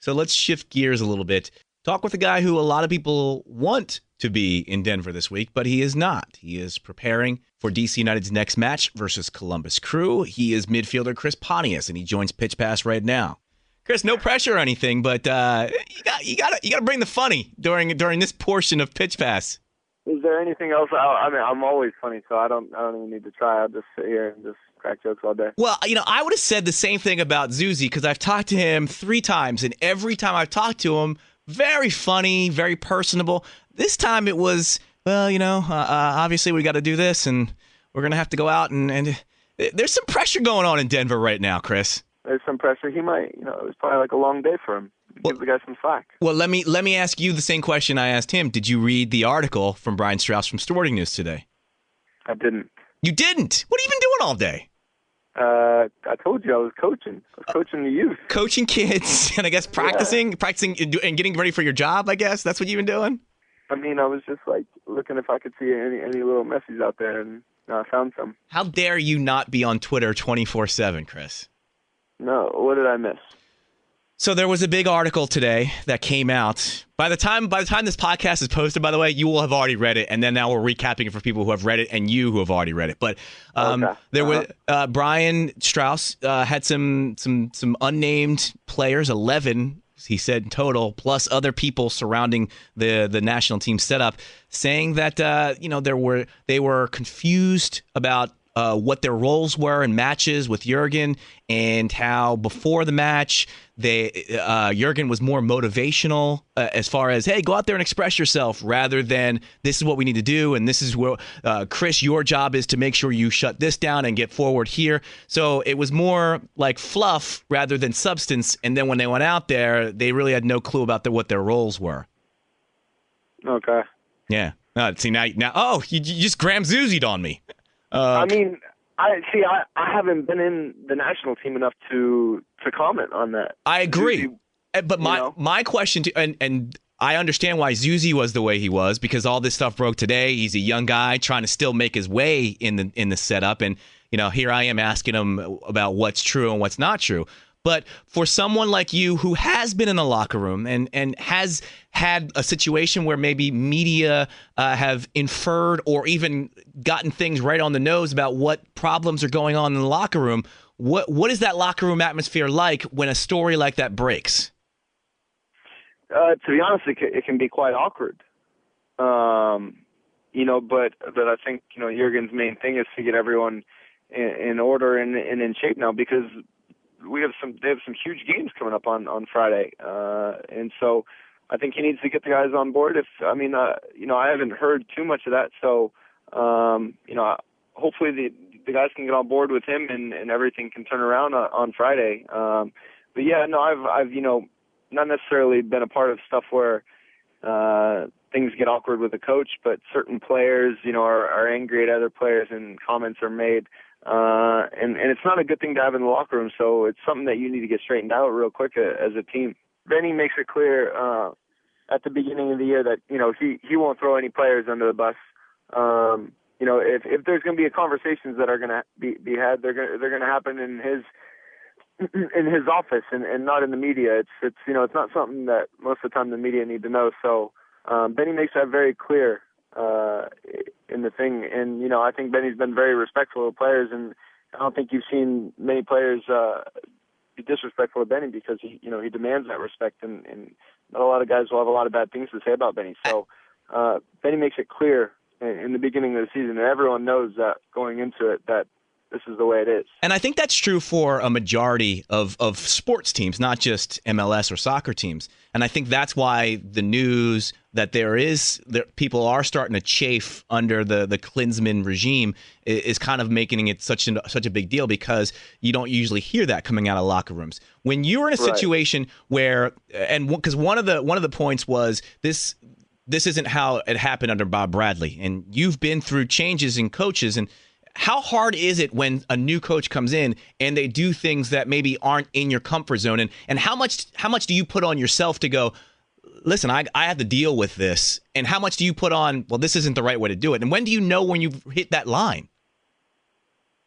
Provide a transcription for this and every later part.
So let's shift gears a little bit. Talk with a guy who a lot of people want to be in Denver this week, but he is not. He is preparing for DC United's next match versus Columbus Crew. He is midfielder Chris Pontius, and he joins Pitch Pass right now. Chris, no pressure or anything, but you got to bring the funny during this portion of Pitch Pass. Is there anything else? I mean, I'm always funny, so I don't even need to try. I'll just sit here and just crack jokes all day. Well, I would have said the same thing about Zuzi because I've talked to him 3 times, and every time I've talked to him, very funny, very personable. This time it was, well, obviously we got to do this, and we're going to have to go out, and there's some pressure going on in Denver right now, Chris. There's some pressure. He might, it was probably like a long day for him. Give the guy some slack. Well, let me ask you the same question I asked him. Did you read the article from Brian Strauss from Sporting News today? I didn't. You didn't? What have you been doing all day? I told you I was coaching. I was coaching the youth. Coaching kids, and I guess practicing and getting ready for your job, I guess? That's what you've been doing? I mean, I was just like looking if I could see any little messages out there, and I found some. How dare you not be on Twitter 24/7, Chris? No, what did I miss? So there was a big article today that came out. By the time this podcast is posted, by the way, you will have already read it, and then now we're recapping it for people who have read it and you who have already read it. But there was Brian Strauss had some unnamed players, 11, he said in total, plus other people surrounding the national team setup, saying that they were confused about what their roles were in matches with Jurgen, and how before the match Jurgen was more motivational as far as, hey, go out there and express yourself, rather than this is what we need to do, and this is where Chris, your job is to make sure you shut this down and get forward here. So it was more like fluff rather than substance, and then when they went out there, they really had no clue about what their roles were. Okay. Yeah. See now, you just Graham Zuzi'd on me. I mean, I haven't been in the national team enough to comment on that. I agree, but my question and I understand why Zuzi was the way he was, because all this stuff broke today. He's a young guy trying to still make his way in the setup, and here I am asking him about what's true and what's not true. But for someone like you who has been in the locker room and has had a situation where maybe media have inferred or even gotten things right on the nose about what problems are going on in the locker room, what is that locker room atmosphere like when a story like that breaks? To be honest, it can be quite awkward. But I think Jurgen's main thing is to get everyone in order and in shape now, because they have some huge games coming up on Friday, and so I think he needs to get the guys on board. I haven't heard too much of that, so hopefully the guys can get on board with him and everything can turn around on Friday. But yeah, no, I've not necessarily been a part of stuff where things get awkward with the coach, but certain players are angry at other players and comments are made. And it's not a good thing to have in the locker room, so it's something that you need to get straightened out real quick as a team. Benny makes it clear at the beginning of the year that he won't throw any players under the bus. If there's going to be conversations that are going to be had, they're going to happen in his office and not in the media. It's not something that most of the time the media need to know. So Benny makes that very clear in the thing, and I think Benny's been very respectful of players, and I don't think you've seen many players be disrespectful of Benny, because he demands that respect, and not a lot of guys will have a lot of bad things to say about Benny. So Benny makes it clear in the beginning of the season, and everyone knows that going into it that this is the way it is. And I think that's true for a majority of sports teams, not just MLS or soccer teams. And I think that's why the news that people are starting to chafe under the Klinsmann regime is kind of making it such a big deal, because you don't usually hear that coming out of locker rooms. When you're in a situation where, and because one of the points was this isn't how it happened under Bob Bradley, and you've been through changes in coaches, and how hard is it when a new coach comes in and they do things that maybe aren't in your comfort zone? And how much do you put on yourself to go, listen, I have to deal with this? And how much do you put on, well, this isn't the right way to do it? And when do you know when you've hit that line?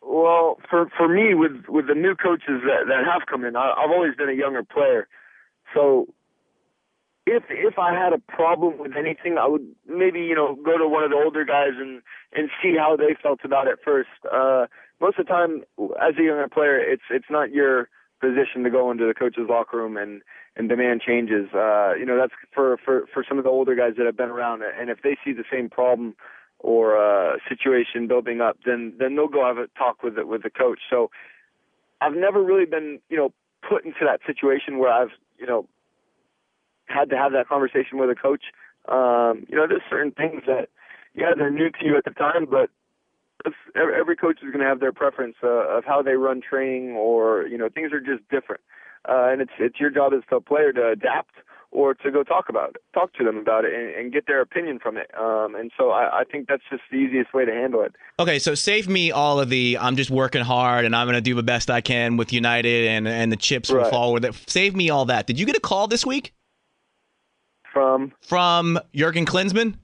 Well, for me, with the new coaches that have come in, I've always been a younger player. So if I had a problem with anything, I would maybe, go to one of the older guys and see how they felt about it first. Most of the time, as a younger player, it's not your position to go into the coach's locker room and demand changes. That's for some of the older guys that have been around. And if they see the same problem or situation building up, then they'll go have a talk with the coach. So I've never really been, put into that situation where I've, had to have that conversation with a coach. There's certain things that, they're new to you at the time, but every coach is going to have their preference of how they run training, or, things are just different. And it's your job as a player to adapt or to go talk to them about it and get their opinion from it. And so I think that's just the easiest way to handle it. Okay, so save me all of the I'm just working hard and I'm going to do the best I can with United and the chips will fall with it. Save me all that. Did you get a call this week? From Jurgen Klinsmann?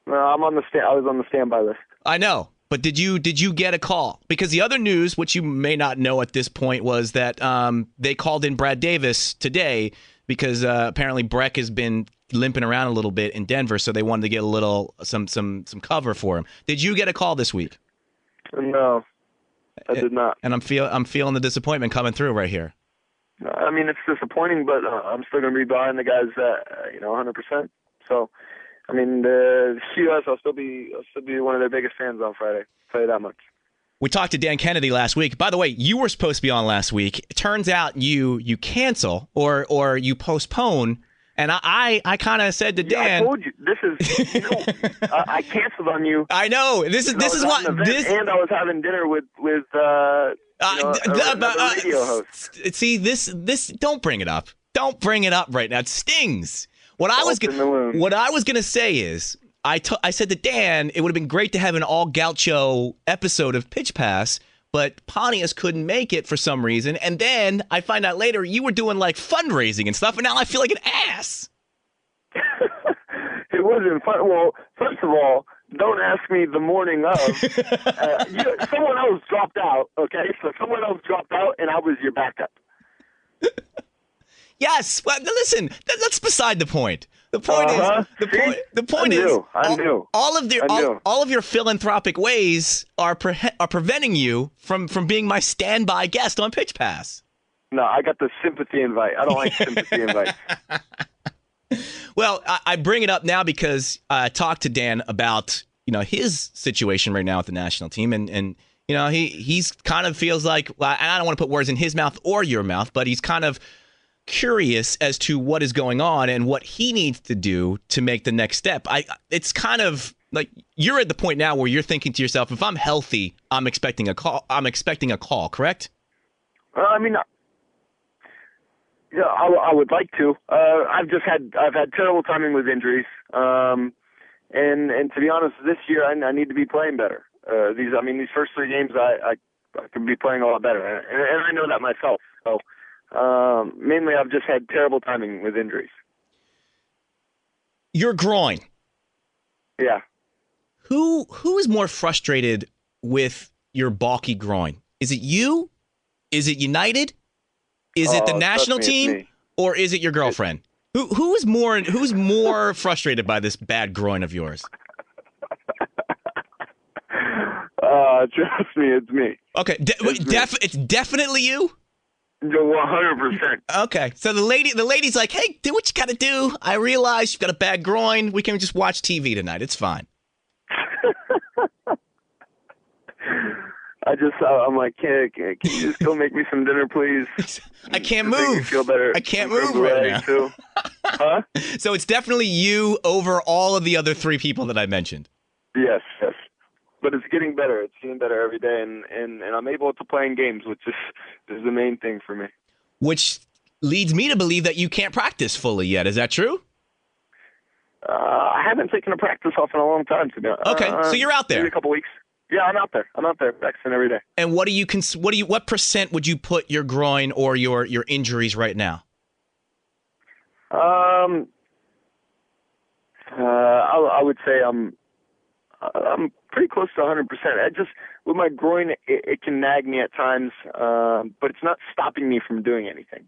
I'm on I was on the standby list. I know, but did you get a call? Because the other news, which you may not know at this point, was that they called in Brad Davis today because apparently Breck has been limping around a little bit in Denver, so they wanted to get a little some cover for him. Did you get a call this week? No, I did not. And I'm feeling the disappointment coming through right here. I mean, it's disappointing, but I'm still going to be behind the guys, 100%. So, I mean, the CUS, I'll still be one of their biggest fans on Friday. I'll tell you that much. We talked to Dan Kennedy last week. By the way, you were supposed to be on last week. It turns out you cancel or you postpone. And I kind of said to Dan, I told you this is. I canceled on you. I know this is what this. And I was having dinner with a radio host. See this. Don't bring it up. Don't bring it up right now. It stings. What I was gonna say is I said to Dan, it would have been great to have an all Gaucho episode of Pitch Pass, but Pontius couldn't make it for some reason. And then I find out later you were doing like fundraising and stuff, and now I feel like an ass. It wasn't fun. Well, first of all, don't ask me the morning of. Someone else dropped out, okay? So someone else dropped out, and I was your backup. Yes. Well, listen, that's beside the point. The point is, all of your philanthropic ways are preventing you from being my standby guest on Pitch Pass. No, I got the sympathy invite. I don't like sympathy invites. Well, I bring it up now because I talked to Dan about his situation right now with the national team, and he's kind of feels like, and I don't want to put words in his mouth or your mouth, but he's kind of curious as to what is going on and what he needs to do to make the next step. It's kind of like you're at the point now where you're thinking to yourself, if I'm healthy, I'm expecting a call. Correct? I mean, yeah, I would like to. I've had terrible timing with injuries, and to be honest, this year I need to be playing better. These first 3 games I could be playing a lot better, and I know that myself. So. Mainly, I've just had terrible timing with injuries. Your groin. Yeah. Who is more frustrated with your balky groin? Is it you? Is it United? Is it the national team? Or is it your girlfriend? Who's more frustrated by this bad groin of yours? Trust me, it's me. Okay, it's definitely you? 100%. Okay, so the lady's like, hey, do what you gotta do. I realize you've got a bad groin. We can just watch TV tonight. It's fine. I'm like, can you just go make me some dinner, please? I can't move. Make me feel better. I can't move right now. Too. Huh? So it's definitely you over all of the other 3 people that I mentioned. Yes. But it's getting better. It's getting better every day, and I'm able to play in games, which is the main thing for me. Which leads me to believe that you can't practice fully yet. Is that true? I haven't taken a practice off in a long time, to be honest. Okay, so you're out there. Maybe a couple weeks. Yeah, I'm out there. Practicing every day. And what percent would you put your groin or your injuries right now? I would say I'm pretty close to 100%. With my groin, it can nag me at times, but it's not stopping me from doing anything.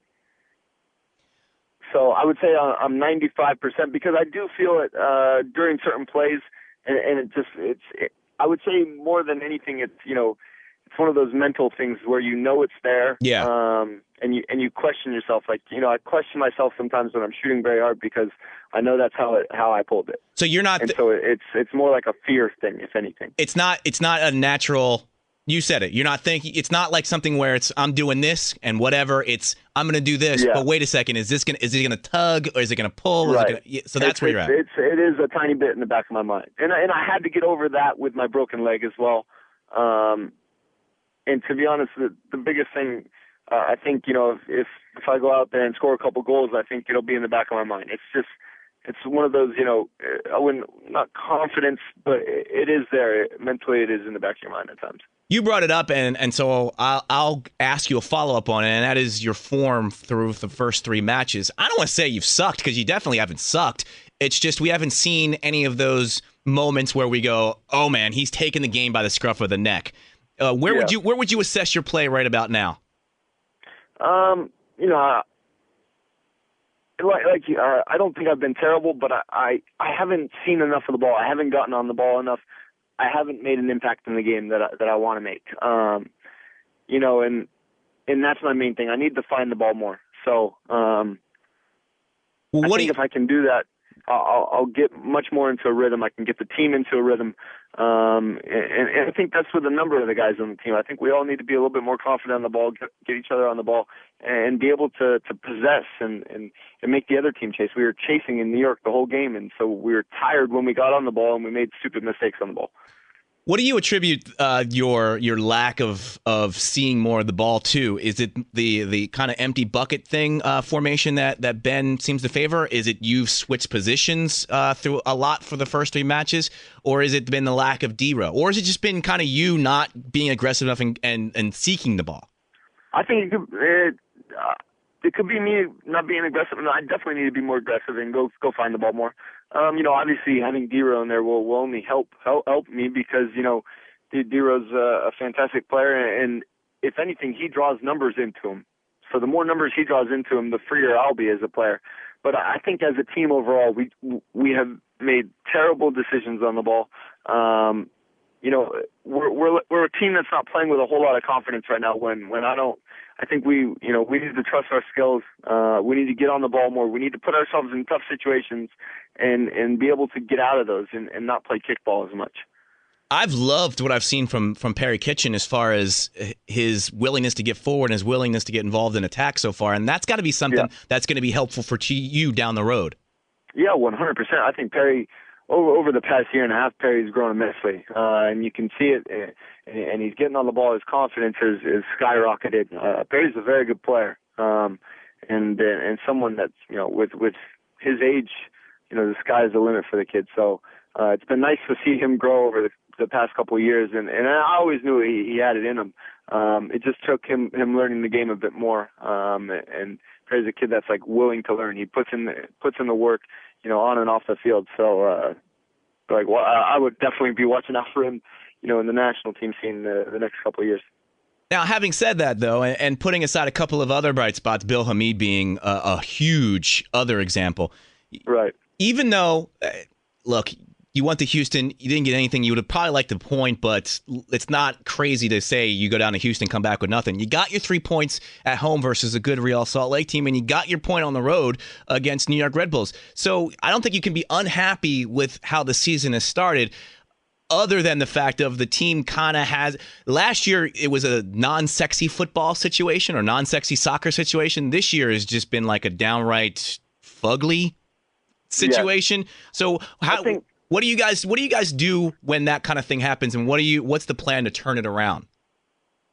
So I would say I'm 95% because I do feel it during certain plays, and I would say more than anything, it's it's one of those mental things where it's there. Yeah. And you question yourself. Like, I question myself sometimes when I'm shooting very hard because I know that's how I pulled it. So you're not. And so it's more like a fear thing, if anything. It's not a natural. You said it. You're not thinking. It's not like something where I'm doing this and whatever. It's I'm going to do this. Yeah. But wait a second. Is it going to tug or is it going to pull? Right. So that's where you're at. It is a tiny bit in the back of my mind, and I had to get over that with my broken leg as well. And to be honest, the biggest thing, I think, if I go out there and score a couple goals, I think it'll be in the back of my mind. It's one of those, I wouldn't, not confidence, but it is there. Mentally, it is in the back of your mind at times. You brought it up, and so I'll ask you a follow-up on it, and that is your form through the first 3 matches. I don't want to say you've sucked, because you definitely haven't sucked. It's just we haven't seen any of those moments where we go, oh, man, he's taking the game by the scruff of the neck. Where would you assess your play right about now? I don't think I've been terrible, but I haven't seen enough of the ball. I haven't gotten on the ball enough. I haven't made an impact in the game that I want to make. And that's my main thing. I need to find the ball more. So I think if I can do that, I'll get much more into a rhythm. I can get the team into a rhythm. And I think that's with a number of the guys on the team. I think we all need to be a little bit more confident on the ball, get each other on the ball, and be able to possess and make the other team chase. We were chasing in New York the whole game, and so we were tired when we got on the ball, and we made stupid mistakes on the ball. What do you attribute your lack of seeing more of the ball to? Is it the kind of empty bucket thing formation that Ben seems to favor? Is it you've switched positions through a lot for the first 3 matches? Or has it been the lack of D-Row? Or has it just been kind of you not being aggressive enough and seeking the ball? I think it could be me not being aggressive. No, I definitely need to be more aggressive and go find the ball more. Obviously having D-Row in there will only help me because, D-Row's a fantastic player, and if anything, he draws numbers into him. So the more numbers he draws into him, the freer I'll be as a player. But I think as a team overall, we have made terrible decisions on the ball. We're a team that's not playing with a whole lot of confidence right now. I think we need to trust our skills. We need to get on the ball more. We need to put ourselves in tough situations and be able to get out of those and not play kickball as much. I've loved what I've seen from Perry Kitchen as far as his willingness to get forward and his willingness to get involved in attack so far, and that's got to be something that's going to be helpful for you down the road. Yeah, 100%. I think Perry, over the past year and a half, Perry's grown immensely, and you can see it, and he's getting on the ball. His confidence is skyrocketed. Perry's a very good player, and someone that's, with his age, the sky's the limit for the kid. So it's been nice to see him grow over the past couple of years, and I always knew he had it in him. It just took him learning the game a bit more, and Perry's a kid that's willing to learn. He puts in the work, on and off the field. So, I would definitely be watching out for him, in the national team scene the next couple of years. Now, having said that, though, and putting aside a couple of other bright spots, Bill Hamid being a huge other example, right? Even though, look, you went to Houston, you didn't get anything. You would have probably liked the point, but it's not crazy to say you go down to Houston, come back with nothing. You got your 3 points at home versus a good Real Salt Lake team, and you got your point on the road against New York Red Bulls. So I don't think you can be unhappy with how the season has started, other than the fact of the team kind of has – last year it was a non-sexy football situation or non-sexy soccer situation. This year has just been like a downright fugly situation. Yeah. So what do you guys do when that kind of thing happens, and what's the plan to turn it around?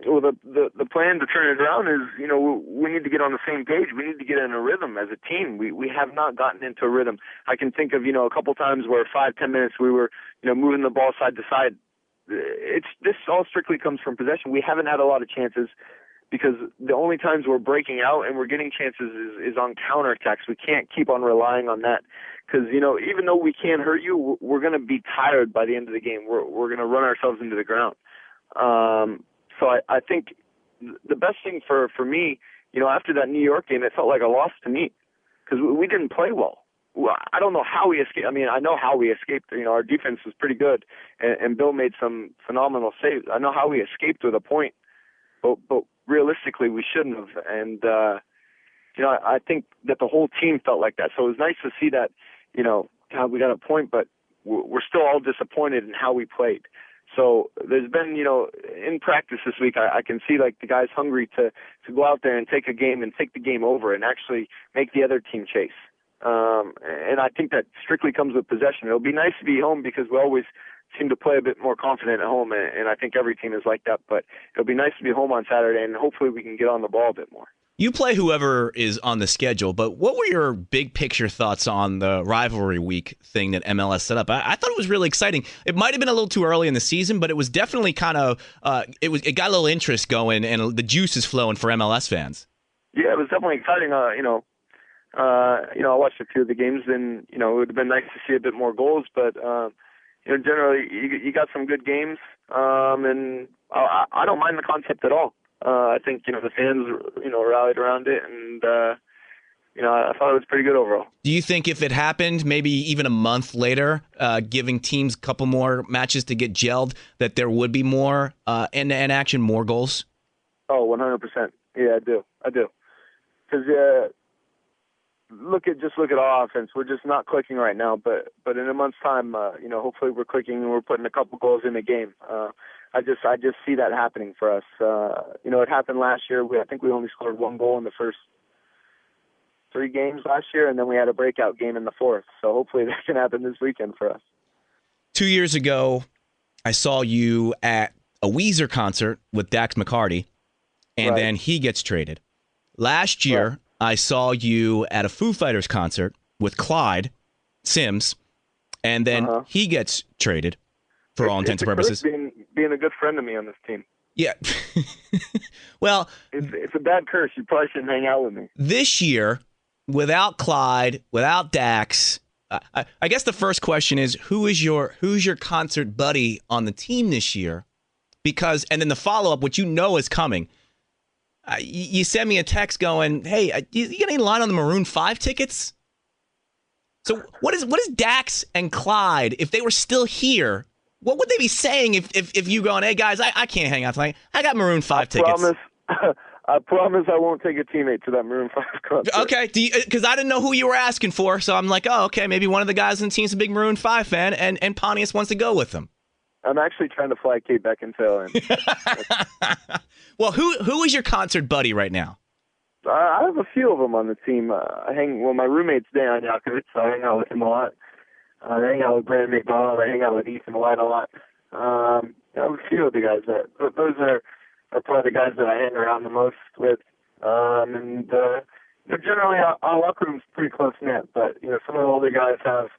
Well, the plan to turn it around is, we need to get on the same page. We need to get in a rhythm as a team. We have not gotten into a rhythm. I can think of, a couple times where 5-10 minutes we were, moving the ball side to side. This all strictly comes from possession. We haven't had a lot of chances because the only times we're breaking out and we're getting chances is on counterattacks. We can't keep on relying on that because, even though we can hurt you, we're going to be tired by the end of the game. We're going to run ourselves into the ground. So I think the best thing for me, after that New York game, it felt like a loss to me because didn't play well. I don't know how we escaped. I mean, I know how we escaped. Our defense was pretty good, and Bill made some phenomenal saves. I know how we escaped with a point, but realistically, we shouldn't have. And I think that the whole team felt like that. So it was nice to see that. God, we got a point, but we're still all disappointed in how we played. So there's been, in practice this week, I can see like the guys hungry to go out there and take a game and take the game over and actually make the other team chase. And I think that strictly comes with possession. It'll be nice to be home because we always seem to play a bit more confident at home, and I think every team is like that. But it'll be nice to be home on Saturday, and hopefully we can get on the ball a bit more. You play whoever is on the schedule, but what were your big picture thoughts on the rivalry week thing that MLS set up? I thought it was really exciting. It might have been a little too early in the season, but it was definitely kind of it got a little interest going, and the juice is flowing for MLS fans. Yeah, it was definitely exciting. I watched a few of the games, and it would have been nice to see a bit more goals, but generally you got some good games, and I don't mind the concept at all. I think the fans rallied around it, and I thought it was pretty good overall. Do you think if it happened maybe even a month later, giving teams a couple more matches to get gelled, that there would be more end-to-end action, more goals? Oh, 100%. Yeah, I do. Because look at our offense. We're just not clicking right now, but in a month's time, hopefully we're clicking and we're putting a couple goals in the game. I just see that happening for us. It happened last year. I think we only scored one goal in the first 3 games last year, and then we had a breakout game in the 4th. So hopefully that can happen this weekend for us. 2 years ago, I saw you at a Weezer concert with Dax McCarty, and then he gets traded. Last year, I saw you at a Foo Fighters concert with Clyde Sims, and then he gets traded for all intents and purposes. Being a good friend of me on this team. Yeah. Well, it's a bad curse. You probably shouldn't hang out with me. This year, without Clyde, without Dax, I guess the first question is who's your concert buddy on the team this year? Because, and then the follow up, which is coming. You sent me a text going, "Hey, you got any line on the Maroon 5 tickets?" So what is Dax and Clyde, if they were still here, what would they be saying if you going, "Hey guys, I can't hang out tonight. I got Maroon 5 tickets." I promise I won't take a teammate to that Maroon 5 concert. Okay, because I didn't know who you were asking for, so I'm like, oh, okay, maybe one of the guys on the team's a big Maroon 5 fan, and Pontius wants to go with them. I'm actually trying to fly Kate Beckinsale in. Well, who is your concert buddy right now? I have a few of them on the team. My roommate's Dan Yakovitz, so I hang out with him a lot. I hang out with Brandon McDonald. I hang out with Ethan White a lot. I have a few of the guys those are probably the guys that I hang around the most with. Generally our locker room's pretty close knit, but some of the older guys have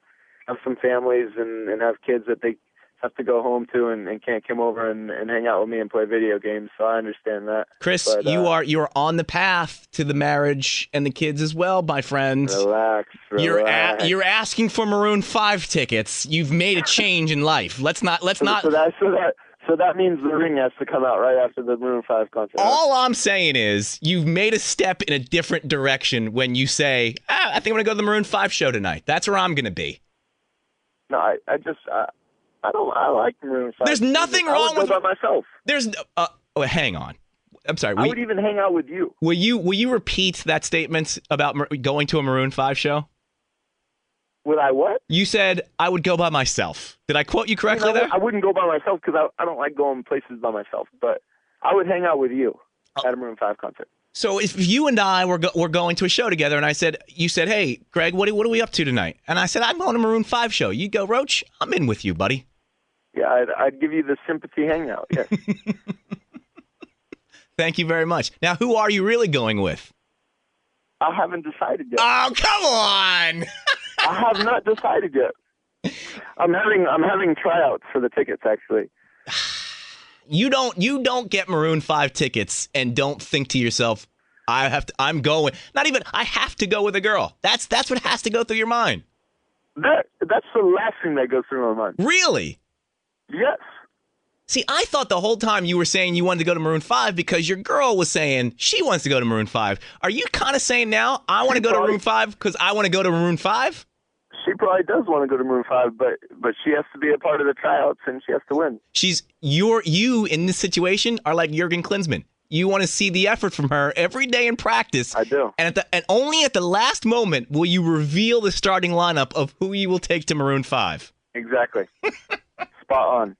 some families and have kids that they have to go home to and can't come over and hang out with me and play video games, so I understand that. Chris, but, you are on the path to the marriage and the kids as well, my friend. Relax. You're asking for Maroon 5 tickets. You've made a change in life. Let's not. So that means the ring has to come out right after the Maroon 5 concert. All I'm saying is you've made a step in a different direction when you say, I think I'm going to go to the Maroon 5 show tonight. That's where I'm going to be. No, I like Maroon 5. There's nothing wrong with by myself. There's hang on. I'm sorry. I would even hang out with you. Will you repeat that statement about going to a Maroon 5 show? Would I what? You said I would go by myself. Did I quote you correctly there? I wouldn't go by myself because I don't like going places by myself, but I would hang out with you at a Maroon 5 concert. So if you and I were going to a show together, and you said, "Hey, Greg, what are we up to tonight?" And I said, "I'm going to a Maroon 5 show." You go, "Roach, I'm in with you, buddy." Yeah, I'd give you the sympathy hangout. Yes. Thank you very much. Now, who are you really going with? I haven't decided yet. Oh, come on! I have not decided yet. I'm having tryouts for the tickets, actually. You don't get Maroon 5 tickets and don't think to yourself, I'm going. Not even I have to go with a girl. That's what has to go through your mind. That's the last thing that goes through my mind. Really? Yes. See, I thought the whole time you were saying you wanted to go to Maroon 5 because your girl was saying she wants to go to Maroon 5. Are you kind of saying now, I want to go to Maroon 5 because I want to go to Maroon 5? She probably does want to go to Maroon 5, but she has to be a part of the tryouts and she has to win. You in this situation are like Jurgen Klinsmann. You want to see the effort from her every day in practice. I do. And only at the last moment will you reveal the starting lineup of who you will take to Maroon 5. Exactly. Spot on.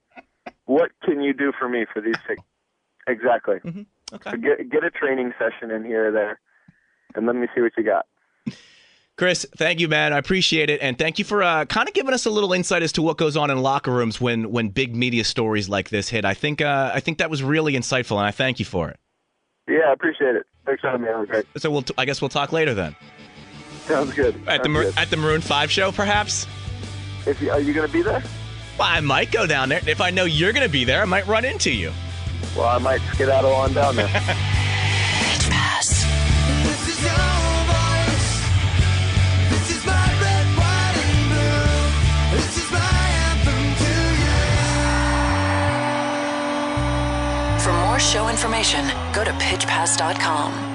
What can you do for me for these six? Exactly. Mm-hmm. Okay. So get a training session in here or there, and let me see what you got. Chris, thank you, man. I appreciate it, and thank you for kind of giving us a little insight as to what goes on in locker rooms when big media stories like this hit. I think that was really insightful, and I thank you for it. Yeah, I appreciate it. Thanks for having me on, Greg. So I guess we'll talk later then. Sounds good. At the Maroon 5 show, perhaps. Are you going to be there? Well, I might go down there. If I know you're going to be there, I might run into you. Well, I might skedaddle on down there. Pitch Pass. This is your voice. This is my red, white, and blue. This is my anthem to you. For more show information, go to pitchpass.com.